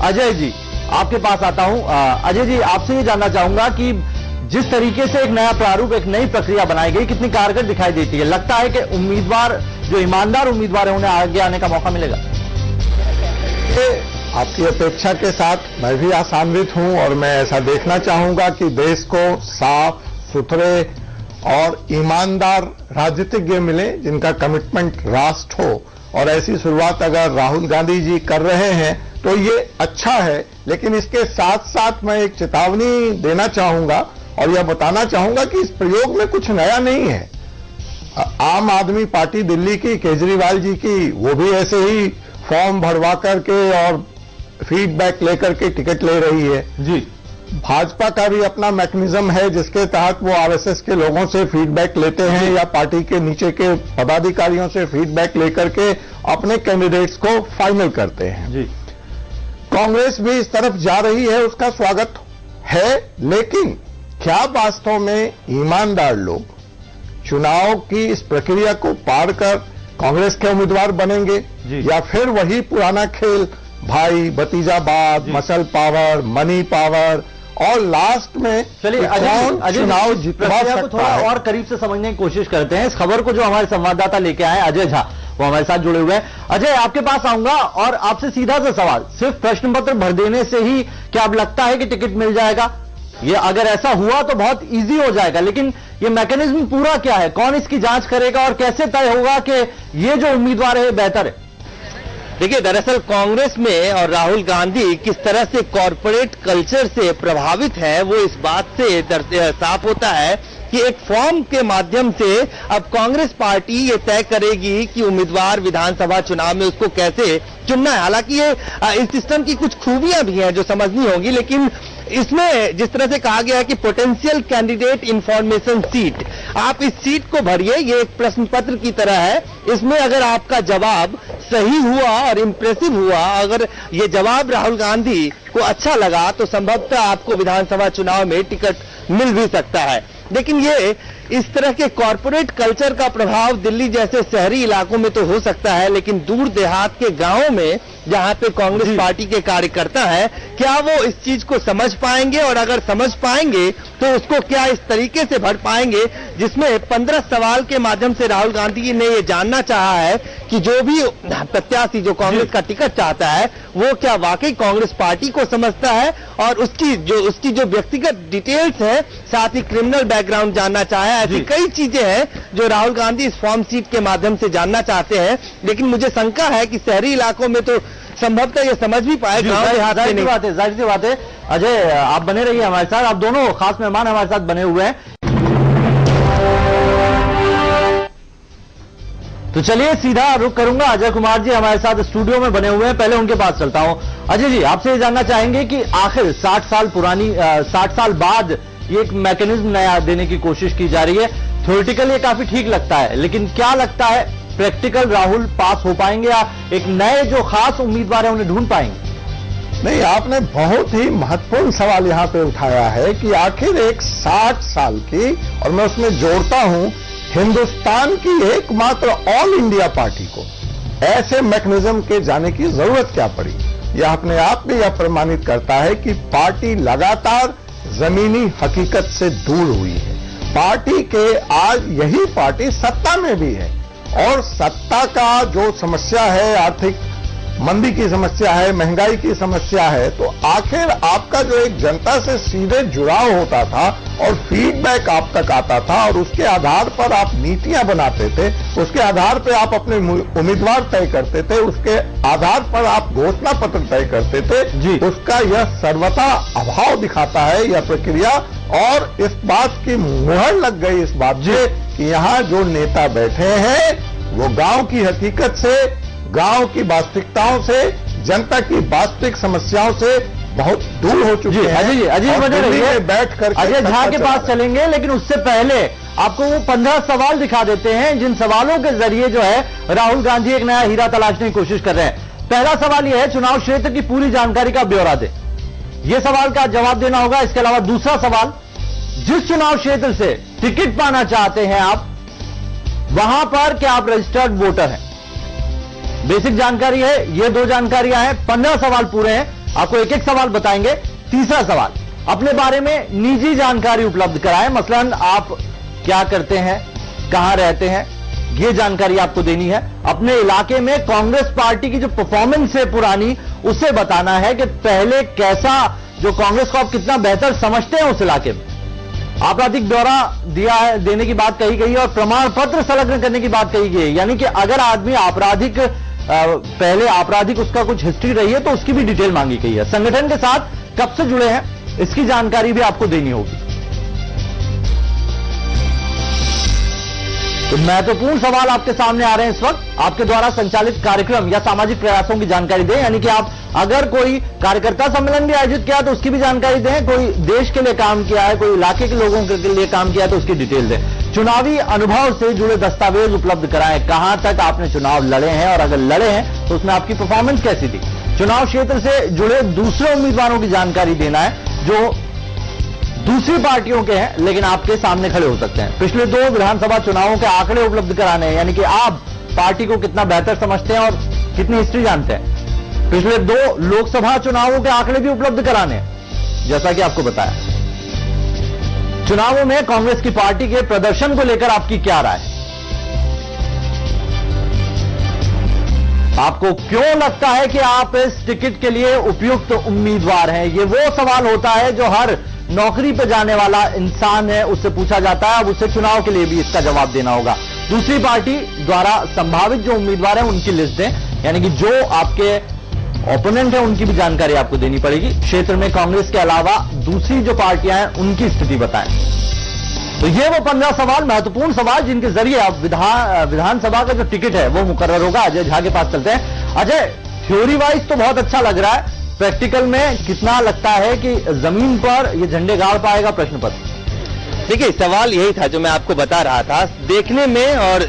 अजय जी आपके पास आता हूं। अजय जी, आपसे ये जानना चाहूंगा कि जिस तरीके से एक नया प्रारूप, एक नई प्रक्रिया बनाई गई, कितनी कारगर दिखाई देती है? लगता है कि उम्मीदवार, जो ईमानदार उम्मीदवार है, उन्हें आगे आने का मौका मिलेगा? आपकी अपेक्षा के साथ मैं भी आशान्वित हूं और मैं ऐसा देखना चाहूंगा कि देश को साफ सुथरे और ईमानदार राजनीतिज्ञ मिले जिनका कमिटमेंट राष्ट्र हो। और ऐसी शुरुआत अगर राहुल गांधी जी कर रहे हैं तो ये अच्छा है, लेकिन इसके साथ साथ मैं एक चेतावनी देना चाहूंगा और यह बताना चाहूंगा कि इस प्रयोग में कुछ नया नहीं है। आम आदमी पार्टी दिल्ली की, केजरीवाल जी की, वो भी ऐसे ही फॉर्म भरवा करके और फीडबैक लेकर के टिकट ले रही है जी। भाजपा का भी अपना मैकेनिज्म है जिसके तहत वो आरएसएस के लोगों से फीडबैक लेते हैं या पार्टी के नीचे के पदाधिकारियों से फीडबैक लेकर के अपने कैंडिडेट्स को फाइनल करते हैं जी। कांग्रेस भी इस तरफ जा रही है, उसका स्वागत है, लेकिन क्या वास्तव में ईमानदार लोग चुनाव की इस प्रक्रिया को पार कर कांग्रेस के उम्मीदवार बनेंगे या फिर वही पुराना खेल भाई भतीजाबाद, मसल पावर, मनी पावर और लास्ट में चुनाव जितवा सकता है? थोड़ा और करीब से समझने की कोशिश करते हैं। इस खबर को जो हमारे संवाददाता लेके आए अजय झा, वो हमारे साथ जुड़े हुए हैं। अजय, आपके पास आऊंगा और आपसे सीधा सा सवाल, सिर्फ प्रश्न पत्र भर देने से ही क्या अब लगता है कि टिकट मिल जाएगा? ये अगर ऐसा हुआ तो बहुत इजी हो जाएगा, लेकिन ये मैकेनिज्म पूरा क्या है? कौन इसकी जांच करेगा और कैसे तय होगा कि ये जो उम्मीदवार है बेहतर है? देखिए, दरअसल कांग्रेस में और राहुल गांधी किस तरह से कॉरपोरेट कल्चर से प्रभावित है, वो इस बात से साफ होता है कि एक फॉर्म के माध्यम से अब कांग्रेस पार्टी ये तय करेगी कि उम्मीदवार विधानसभा चुनाव में उसको कैसे चुनना है। हालांकि ये इस सिस्टम की कुछ खूबियां भी हैं जो समझनी होगी, लेकिन इसमें जिस तरह से कहा गया है कि पोटेंशियल कैंडिडेट इंफॉर्मेशन सीट, आप इस सीट को भरिए, ये एक प्रश्न पत्र की तरह है। इसमें अगर आपका जवाब सही हुआ और इंप्रेसिव हुआ, अगर ये जवाब राहुल गांधी को अच्छा लगा, तो संभवतः आपको विधानसभा चुनाव में टिकट मिल भी सकता है। लेकिन ये इस तरह के कॉरपोरेट कल्चर का प्रभाव दिल्ली जैसे शहरी इलाकों में तो हो सकता है, लेकिन दूर देहात के गांवों में जहां पे कांग्रेस पार्टी के कार्यकर्ता हैं, क्या वो इस चीज को समझ पाएंगे? और अगर समझ पाएंगे तो उसको क्या इस तरीके से भर पाएंगे जिसमें 15 सवाल के माध्यम से राहुल गांधी ने ये जानना चाहा है कि जो भी प्रत्याशी जो कांग्रेस का टिकट चाहता है वो क्या वाकई कांग्रेस पार्टी को समझता है, और उसकी जो व्यक्तिगत डिटेल्स है, साथ ही क्रिमिनल बैकग्राउंड जानना चाहे। ऐसी कई चीजें हैं जो राहुल गांधी इस फॉर्म सीट के माध्यम से जानना चाहते हैं, लेकिन मुझे शंका है कि शहरी इलाकों में तो संभवतः ये समझ भी पाए। जाहिर सी बात है। अजय, आप बने रहिए हमारे साथ, आप दोनों खास मेहमान हमारे साथ बने हुए हैं। तो चलिए सीधा रुख करूंगा, अजय कुमार जी हमारे साथ स्टूडियो में बने हुए हैं, पहले उनके पास चलता हूं। अजय जी, आपसे ये जानना चाहेंगे कि आखिर 60 साल बाद ये एक मैकेनिज्म नया देने की कोशिश की जा रही है। थ्योरेटिकल ये काफी ठीक लगता है, लेकिन क्या लगता है प्रैक्टिकल राहुल पास हो पाएंगे या एक नए जो खास उम्मीदवार है उन्हें ढूंढ पाएंगे? नहीं, आपने बहुत ही महत्वपूर्ण सवाल यहां पे उठाया है कि आखिर एक 60 साल की, और मैं उसमें जोड़ता हूं हिंदुस्तान की एकमात्र ऑल इंडिया पार्टी को ऐसे मैकेनिज्म के जाने की जरूरत क्या पड़ी? यह अपने आप में यह प्रमाणित करता है कि पार्टी लगातार जमीनी हकीकत से दूर हुई है। पार्टी के आज यही पार्टी सत्ता में भी है, और सत्ता का जो समस्या है, आर्थिक मंदी की समस्या है, महंगाई की समस्या है, तो आखिर आपका जो एक जनता से सीधे जुड़ाव होता था और फीडबैक आप तक आता था और उसके आधार पर आप नीतियां बनाते थे, उसके आधार पर आप अपने उम्मीदवार तय करते थे, उसके आधार पर आप घोषणा पत्र तय करते थे, उसका यह सर्वथा अभाव दिखाता है यह प्रक्रिया। और इस बात की मुहर लग गई इस बात से कि यहाँ जो नेता बैठे हैं वो गांव की हकीकत से, गांव की वास्तविकताओं से, जनता की वास्तविक समस्याओं से बहुत दूर हो चुके हैं। अजय बने रहिए, बैठ कर अजय झा के पास चलेंगे, लेकिन उससे पहले आपको वो 15 सवाल दिखा देते हैं जिन सवालों के जरिए जो है राहुल गांधी एक नया हीरा तलाशने की कोशिश कर रहे हैं। पहला सवाल यह है, चुनाव क्षेत्र की पूरी जानकारी का ब्यौरा दे। यह सवाल का जवाब देना होगा। इसके अलावा दूसरा सवाल, जिस चुनाव क्षेत्र से टिकट पाना चाहते हैं आप, वहां पर क्या आप रजिस्टर्ड वोटर हैं? बेसिक जानकारी है, ये 2 जानकारियां हैं, 15 सवाल पूरे हैं, आपको एक एक सवाल बताएंगे। तीसरा सवाल, अपने बारे में निजी जानकारी उपलब्ध कराएं, मसलन आप क्या करते हैं, कहां रहते हैं, ये जानकारी आपको देनी है। अपने इलाके में कांग्रेस पार्टी की जो परफॉर्मेंस है पुरानी, उसे बताना है कि पहले कैसा, जो कांग्रेस को आप कितना बेहतर समझते हैं उस इलाके में। आपराधिक ब्यौरा दिया है, देने की बात कही गई है और प्रमाण पत्र संलग्न करने की बात कही गई है, यानी कि अगर आदमी आपराधिक पहले आपराधिक उसका कुछ हिस्ट्री रही है तो उसकी भी डिटेल मांगी गई है। संगठन के साथ कब से जुड़े हैं, इसकी जानकारी भी आपको देनी होगी। तो महत्वपूर्ण सवाल आपके सामने आ रहे हैं इस वक्त। आपके द्वारा संचालित कार्यक्रम या सामाजिक प्रयासों की जानकारी दें, यानी कि आप अगर कोई कार्यकर्ता सम्मेलन भी आयोजित किया तो उसकी भी जानकारी दें, कोई देश के लिए काम किया है, कोई इलाके के लोगों के लिए काम किया है तो उसकी डिटेल दें। चुनावी अनुभव से जुड़े दस्तावेज उपलब्ध कराएं, कहां तक आपने चुनाव लड़े हैं और अगर लड़े हैं तो उसमें आपकी परफॉर्मेंस कैसी थी। चुनाव क्षेत्र से जुड़े दूसरे उम्मीदवारों की जानकारी देना है जो दूसरी पार्टियों के हैं लेकिन आपके सामने खड़े हो सकते हैं। पिछले 2 विधानसभा चुनावों के आंकड़े उपलब्ध कराने हैं, यानी कि आप पार्टी को कितना बेहतर समझते हैं और कितनी हिस्ट्री जानते हैं। पिछले 2 लोकसभा चुनावों के आंकड़े भी उपलब्ध कराने हैं, जैसा कि आपको बताया। चुनावों में कांग्रेस की पार्टी के प्रदर्शन को लेकर आपकी क्या राय है, आपको क्यों लगता है कि आप इस टिकट के लिए उपयुक्त उम्मीदवार हैं। ये वो सवाल होता है जो हर नौकरी पर जाने वाला इंसान है, उससे पूछा जाता है। अब उसे चुनाव के लिए भी इसका जवाब देना होगा। दूसरी पार्टी द्वारा संभावित जो उम्मीदवार हैं उनकी लिस्ट दें, यानी कि जो आपके ओपोनेंट है उनकी भी जानकारी आपको देनी पड़ेगी। क्षेत्र में कांग्रेस के अलावा दूसरी जो पार्टियां हैं उनकी स्थिति बताएं। तो ये वो 15 सवाल, महत्वपूर्ण सवाल, जिनके जरिए अब विधानसभा का जो टिकट है वो मुकर्रर होगा। अजय झा के पास चलते हैं। अजय, थ्योरी वाइज तो बहुत अच्छा लग रहा है, प्रैक्टिकल में कितना लगता है कि जमीन पर ये झंडे गाड़ पाएगा प्रश्न पत्र? देखिए, सवाल यही था जो मैं आपको बता रहा था। देखने में और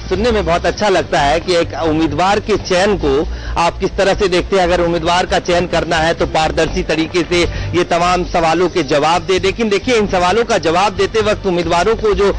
सुनने में बहुत अच्छा लगता है कि एक उम्मीदवार के चयन को आप किस तरह से देखते हैं। अगर उम्मीदवार का चयन करना है तो पारदर्शी तरीके से ये तमाम सवालों के जवाब दे। लेकिन देखिए, इन सवालों का जवाब देते वक्त उम्मीदवारों को जो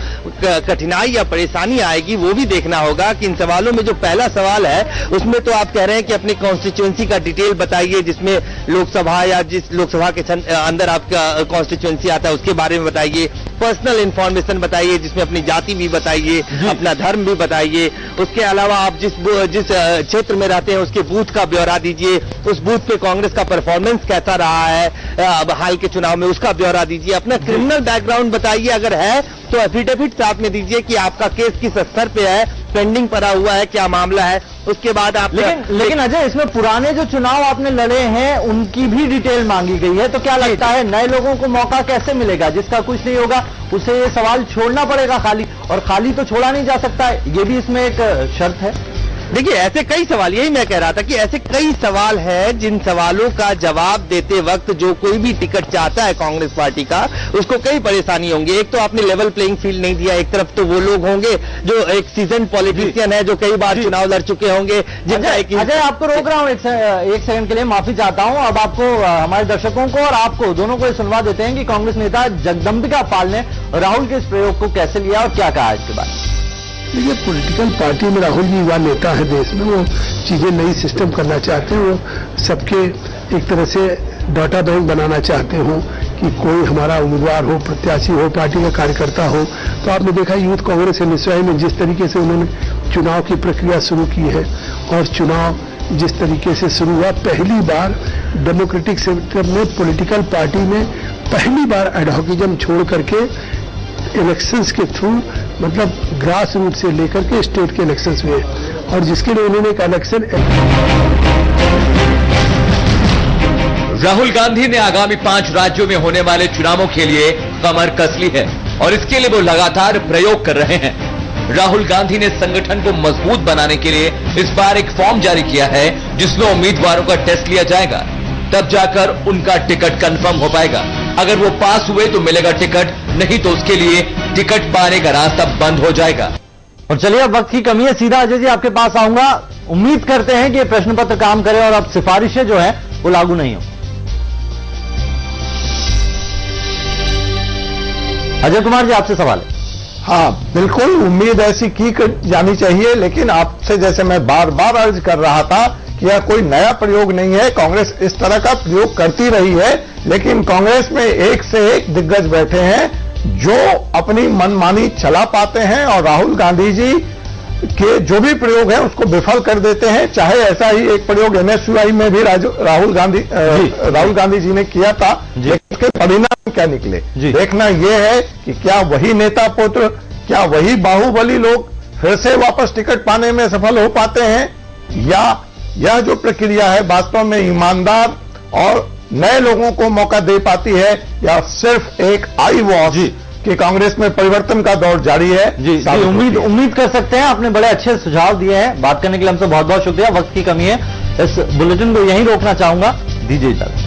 कठिनाई या परेशानी आएगी वो भी देखना होगा कि इन सवालों में जो पहला सवाल है उसमें तो आप कह रहे हैं कि अपनी कॉन्स्टिट्यूएंसी का डिटेल बताइए, जिसमें लोकसभा या जिस लोकसभा के अंदर आपका कॉन्स्टिट्यूएंसी आता है उसके बारे में बताइए। पर्सनल इंफॉर्मेशन बताइए, जिसमें अपनी जाति भी बताइए, अपना धर्म भी बताइए। उसके अलावा आप जिस क्षेत्र में रहते हैं उसके बूथ का ब्यौरा दीजिए, उस बूथ पे कांग्रेस का परफॉर्मेंस कैसा रहा है अब हाल के चुनाव में, उसका ब्यौरा दीजिए। अपना क्रिमिनल बैकग्राउंड बताइए, अगर है तो एफिडेविट साथ में दीजिए कि आपका केस किस स्तर पे है, पेंडिंग पड़ा हुआ है, क्या मामला है। उसके बाद आप लेकिन अजय, इसमें पुराने जो चुनाव आपने लड़े हैं उनकी भी डिटेल मांगी गई है, तो क्या लगता है नए लोगों को मौका कैसे मिलेगा? जिसका कुछ नहीं होगा उसे ये सवाल छोड़ना पड़ेगा खाली, और खाली तो छोड़ा नहीं जा सकता है, ये भी इसमें एक शर्त है। देखिए, ऐसे कई सवाल, यही मैं कह रहा था कि ऐसे कई सवाल हैं जिन सवालों का जवाब देते वक्त जो कोई भी टिकट चाहता है कांग्रेस पार्टी का, उसको कई परेशानी होंगी। एक तो आपने लेवल प्लेइंग फील्ड नहीं दिया। एक तरफ तो वो लोग होंगे जो एक सीजन पॉलिटिशियन है, जो कई बार चुनाव लड़ चुके होंगे। अजय, आपको रोक रहा हूं एक सेकंड के लिए, माफी चाहता हूं। अब आपको, हमारे दर्शकों को और आपको दोनों को सुनवा देते हैं कि कांग्रेस नेता जगदम्बिका पाल ने राहुल के इस प्रयोग को कैसे लिया और क्या कहा इसके बारे में। देखिए, पॉलिटिकल पार्टी में राहुल जी युवा नेता है देश में, वो चीजें नई सिस्टम करना चाहते हैं, वो सबके एक तरह से डाटा बैंक बनाना चाहते हो कि कोई हमारा उम्मीदवार हो, प्रत्याशी हो, पार्टी का कार्यकर्ता हो। तो आपने देखा यूथ कांग्रेस निश्चय में जिस तरीके से उन्होंने चुनाव की प्रक्रिया शुरू की है और चुनाव जिस तरीके से शुरू हुआ, पहली बार डेमोक्रेटिक सेक्टर में पॉलिटिकल पार्टी में पहली बार एडहॉकिज्म छोड़ करके इलेक्शंस के थ्रू, मतलब ग्रास रूट से लेकर के स्टेट के इलेक्शंस में, और जिसके लिए उन्होंने एक इलेक्शन। राहुल गांधी ने आगामी 5 राज्यों में होने वाले चुनावों के लिए कमर कस ली है और इसके लिए वो लगातार प्रयोग कर रहे हैं। राहुल गांधी ने संगठन को मजबूत बनाने के लिए इस बार एक फॉर्म जारी किया है जिसमें उम्मीदवारों का टेस्ट लिया जाएगा, तब जाकर उनका टिकट कंफर्म हो पाएगा। अगर वो पास हुए तो मिलेगा टिकट, नहीं तो उसके लिए टिकट पाने का रास्ता बंद हो जाएगा। और चलिए, अब वक्त की कमी है, सीधा अजय जी आपके पास आऊंगा। उम्मीद करते हैं कि ये प्रश्न पत्र काम करे और अब सिफारिशें जो है वो लागू नहीं हो। अजय कुमार जी, आपसे सवाल है। हाँ, बिल्कुल उम्मीद ऐसी की जानी चाहिए, लेकिन आपसे जैसे मैं बार बार अर्ज कर रहा था कि यह कोई नया प्रयोग नहीं है। कांग्रेस इस तरह का प्रयोग करती रही है, लेकिन कांग्रेस में एक से एक दिग्गज बैठे हैं जो अपनी मनमानी चला पाते हैं और राहुल गांधी जी के जो भी प्रयोग है उसको विफल कर देते हैं। चाहे ऐसा ही एक प्रयोग एनएसयूआई में भी राहुल गांधी जी ने किया था, लेकिन उसके परिणाम क्या निकले देखना यह है कि क्या वही नेता पुत्र, क्या वही बाहुबली लोग फिर से वापस टिकट पाने में सफल हो पाते हैं, या यह जो प्रक्रिया है वास्तव में ईमानदार और नए लोगों को मौका दे पाती है, या सिर्फ एक आई वॉश कि कांग्रेस में परिवर्तन का दौर जारी है। जी उम्मीद कर सकते हैं। आपने बड़े अच्छे सुझाव दिए हैं। बात करने के लिए हमसे बहुत बहुत शुक्रिया। वक्त की कमी है, इस बुलेटिन को यहीं रोकना चाहूंगा। दीजिए इजाजत।